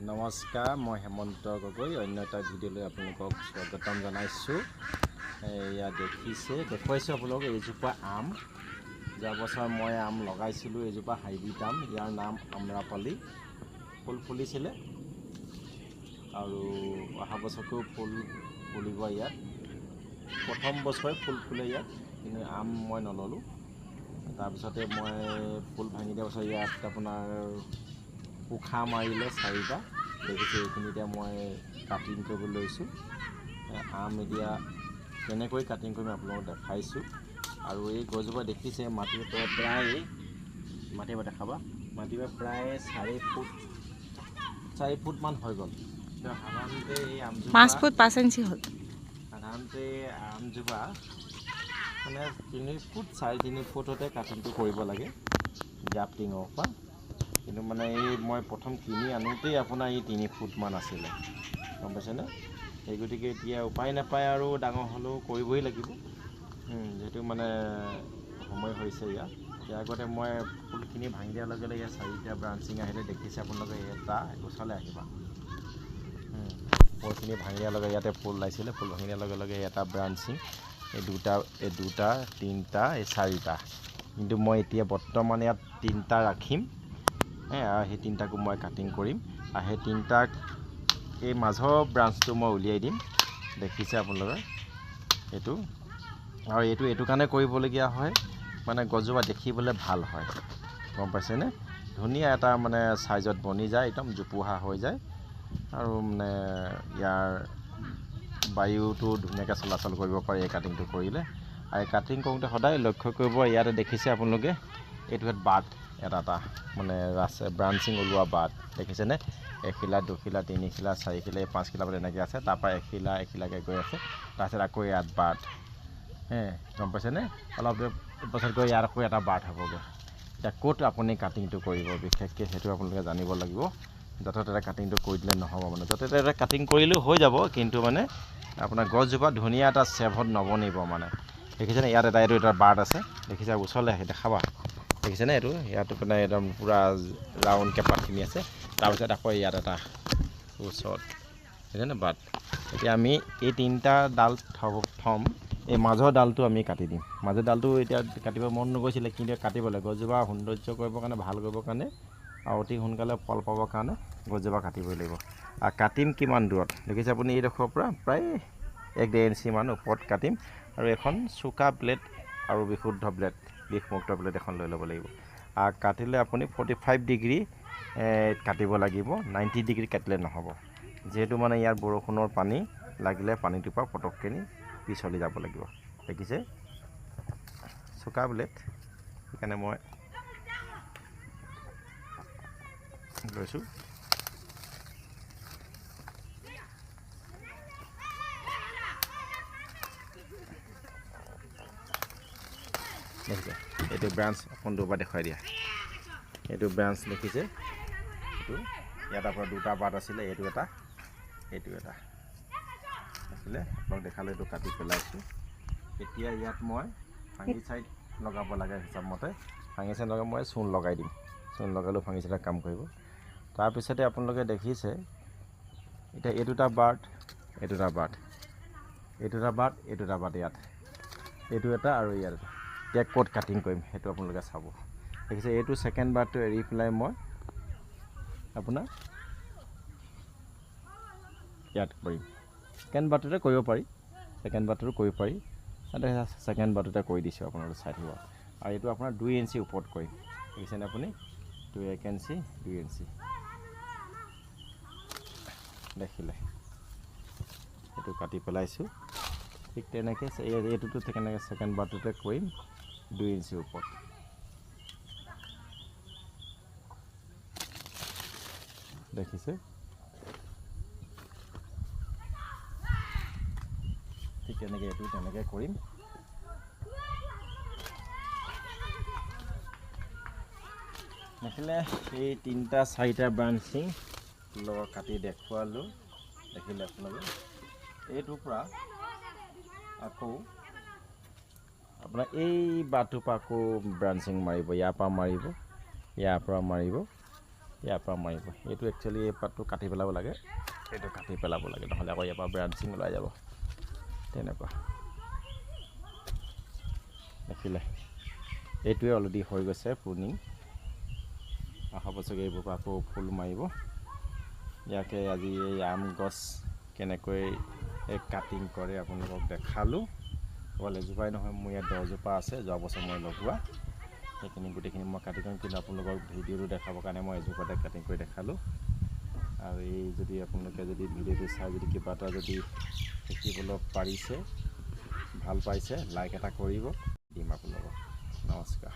নমস্কাৰ, মই হেমন্ত গগৈ অন্য এটা ভিডিঅ'লৈ আপোনালোকক স্বাগতম জনাইছোঁ। এয়া দেখুৱাইছোঁ আপোনালোকক এইজোপা আম। যোৱা বছৰ মই আম লগাইছিলোঁ, এইজোপা হাইব্ৰিড আম, ইয়াৰ নাম আম্ৰপালি। ফুল ফুলিছিলে আৰু অহা বছৰকো ফুল ফুলিব ইয়াত। প্ৰথম বছৰে ফুল ফুলে ইয়াত, কিন্তু আম মই নল'লোঁ। তাৰপিছতে মই ফুল ভাঙি দিয়া বছৰ ইয়াত আপোনাৰ পোখা মাৰিলে 4টা। দেখিছোঁ এইখিনিতে মই কাটিং কৰিবলৈ লৈছোঁ। আম এতিয়া কেনেকৈ কাটিং কৰিম আপোনালোকক দেখাইছোঁ। আৰু এই গছজোপা দেখিছে মাটিৰ পৰা প্ৰায় প্ৰায় 4 ফুটমান হৈ গ'ল। সাধাৰণতে এই আমজোপা 5 ফুট 5 ইঞ্চি হ'ল। সাধাৰণতে আমজোপা মানে 3 ফুট 3.5 ফুটতে কাটিংটো কৰিব লাগে গ্ৰাফটিঙৰ পৰা। কিন্তু মানে এই মই প্ৰথম কিনি আনোতেই আপোনাৰ এই 3 ফুটমান আছিলে, গম পাইছেনে? সেই গতিকে এতিয়া উপায় নাপায় আৰু ডাঙৰ হ'লেও কৰিবই লাগিব, যিহেতু মানে সময় হৈছে ইয়াত। ইয়াৰ আগতে মই ফুলখিনি ভাঙি দিয়াৰ লগে লগে 4টা ব্ৰাঞ্চিং আহিলে দেখিছে আপোনালোকে। এটা ওচৰলৈ আহিবা। ফুলখিনি ভাঙি দিয়াৰ লগে ইয়াতে ফুল ওলাইছিলে, ফুল ভাঙি দিয়াৰ লগে লগে এটা ব্ৰাঞ্চিং, এই দুটা, 3টা, এই 4টা। কিন্তু মই এতিয়া বৰ্তমান ইয়াত 3টা ৰাখিম। আৰু সেই 3টাকো মই কাটিং কৰিম। আৰু সেই 3টাক এই মাজৰ ব্ৰাঞ্চটো মই উলিয়াই দিম, দেখিছে আপোনালোকে এইটো। আৰু এইটো কাৰণে কৰিবলগীয়া হয়, মানে গছজোপা দেখিবলৈ ভাল হয়, গম পাইছেনে? ধুনীয়া এটা মানে চাইজত বনি যায়, একদম জোপোহা হৈ যায়। আৰু মানে ইয়াৰ বায়ুটো ধুনীয়াকৈ চলাচল কৰিব পাৰি এই কাটিংটো কৰিলে। আৰু এই কাটিং কৰোঁতে সদায় লক্ষ্য কৰিব, ইয়াতে দেখিছে আপোনালোকে এইটো বাট এটা মানে ব্ৰাঞ্চিং ওলোৱা বাট দেখিছেনে? 1 শিলা 2 শিলা 3 শিলা 4 শিলা 5 শিলামান এনেকৈ আছে। তাৰপৰা 1 শিলা 1 শিলাকৈ গৈ আছে। তাৰপিছত আকৌ ইয়াত বাট, গম পাইছেনে? অলপ পাছত গৈ ইয়াত আকৌ এটা বাট হ'বগৈ। এতিয়া ক'ত আপুনি কাটিংটো কৰিব বিশেষকৈ সেইটো আপোনালোকে জানিব লাগিব। য'তে ত'তে কাটিংটো কৰি দিলে নহ'ব, মানে য'তে ত'তে কাটিং কৰিলেও হৈ যাব, কিন্তু মানে আপোনাৰ গছজোপা ধুনীয়া এটা চেভত নবনিব মানে। দেখিছেনে? ইয়াত এইটো এটা বাট আছে, দেখিছে? ওচৰলৈ আহি দেখাবা, দেখিছেনে? ইয়াত মানে একদম পূৰা ৰাউণ্ডকৈ পাতখিনি আছে। তাৰপিছত আকৌ ইয়াত এটা ওচৰত, দেখিছেনে বাট? এতিয়া আমি এই 3টা ডাল থ'ম, এই মাজৰ ডালটো আমি কাটি দিম। মাজৰ ডালটো এতিয়া কাটিব মন নগৈছিলে, কিন্তু কাটিব লাগে। গছজোপা সৌন্দৰ্য কৰিবৰ কাৰণে, ভাল কৰিবৰ কাৰণে, আৰু অতি সোনকালে ফল পাবৰ কাৰণে গছজোপা কাটিবই লাগিব। আৰু কাটিম কিমান দূৰত দেখিছে আপুনি? এইডোখৰৰ পৰা প্ৰায় 1-1.5 ইঞ্চিমান ওপৰত কাটিম। আৰু এখন চোকা প্লেট আৰু বিশুদ্ধ প্লেট, বিষমুক্ত প্লেট এখন লৈ ল'ব লাগিব। আৰু কাটিলে আপুনি 45 ডিগ্ৰী কাটিব লাগিব, 90 ডিগ্ৰী কাটিলে নহ'ব। যিহেতু মানে ইয়াৰ বৰষুণৰ পানী লাগিলে পানীটোৰ পৰা পটককৈ পিছলি যাব লাগিব, দেখিছে? চোকা প্লেট, সেইকাৰণে মই লৈছোঁ। দেখিছে? এইটো ব্ৰাঞ্চ অকণ দূৰৰ পৰা দেখুৱাই দিয়া। এইটো ব্ৰাঞ্চ দেখিছে? এইটো ইয়াত আপোনাৰ 2টা বাট আছিলে, এইটো এটা দেখিলে? আপোনাক দেখালে এইটো কাটি পেলাইছোঁ। এতিয়া ইয়াত মই ফাঙি চাইড লগাব লাগে হিচাপমতে। ফাঙি চাইড লগাই মই চূণ লগাই দিম। চূণ লগালেও ফাঙি চাইডে কাম কৰিব। তাৰপিছতে আপোনালোকে দেখিছে এতিয়া এই 2টা বাট, এই 2টা বাট, এই 2টা বাট, এই 2টা বাট, ইয়াত এইটো এটা আৰু ইয়াত এটা। এতিয়া ক'ত কাটিং কৰিম সেইটো আপোনালোকে চাব, দেখিছে? এইটো 2nd বাটটো এৰি পেলাই মই আপোনাৰ ইয়াত কৰিম। 2nd বাটতে কৰিব পাৰি, 2nd বাটতো কৰিব পাৰি। 2nd বাটতে কৰি দিছোঁ, আপোনালোকে চাই থাকিব। আৰু এইটো আপোনাৰ 2 ইঞ্চি ওপৰত কৰিম, দেখিছেনে আপুনি? 1 ইঞ্চি 2 ইঞ্চি দেখিলে? এইটো কাটি পেলাইছোঁ। ঠিক তেনেকৈ এইটোতো তেনেকৈ 2nd বাটতে কৰিম, 2 ইঞ্চি ওপৰত। দেখিছে? ঠিক তেনেকৈ এইটো তেনেকৈ কৰিম। দেখিলে? এই 3টা 4টা ব্ৰাঞ্চিং লগত কাটি দেখুৱালোঁ, দেখিলে আপোনালোকে? এইটোৰ পৰা আকৌ আপোনাৰ এই বাটটোৰ পৰা আকৌ ব্ৰাঞ্চিং মাৰিব, ইয়াৰ পৰা মাৰিব, ইয়াৰ পৰা মাৰিব, ইয়াৰ পৰা মাৰিব। এইটো একচুৱেলি এই পাতটো কাটি পেলাব লাগে, এইটো কাটি পেলাব লাগে, নহ'লে আকৌ ইয়াৰ পৰা ব্ৰাঞ্চিং ওলাই যাব। তেনেকুৱা দেখিলে, এইটোৱে অলৰেডি হৈ গৈছে প্ৰুনিং। অহা বছৰকৈ এইবোৰ পৰা আকৌ ফুল মাৰিব। ইয়াকে আজি এই আম গছ কেনেকৈ কাটিং কৰে আপোনালোকক দেখালোঁ। অকল এজোপাই নহয়, মোৰ ইয়াত 10জোপা আছে, যোৱা বছৰ মই লগোৱা। সেইখিনি গোটেইখিনি মই কাটি কৰিম, কিন্তু আপোনালোকক ভিডিঅ'টো দেখাবৰ কাৰণে মই এজোপাতে কাটিং কৰি দেখালোঁ। আৰু এই যদি আপোনালোকে যদি ভিডিঅ'টো চাই যদি কিবা এটা যদি শিকিবলৈ পাৰিছে, ভাল পাইছে, লাইক এটা কৰিব দিম আপোনালোকক। নমস্কাৰ।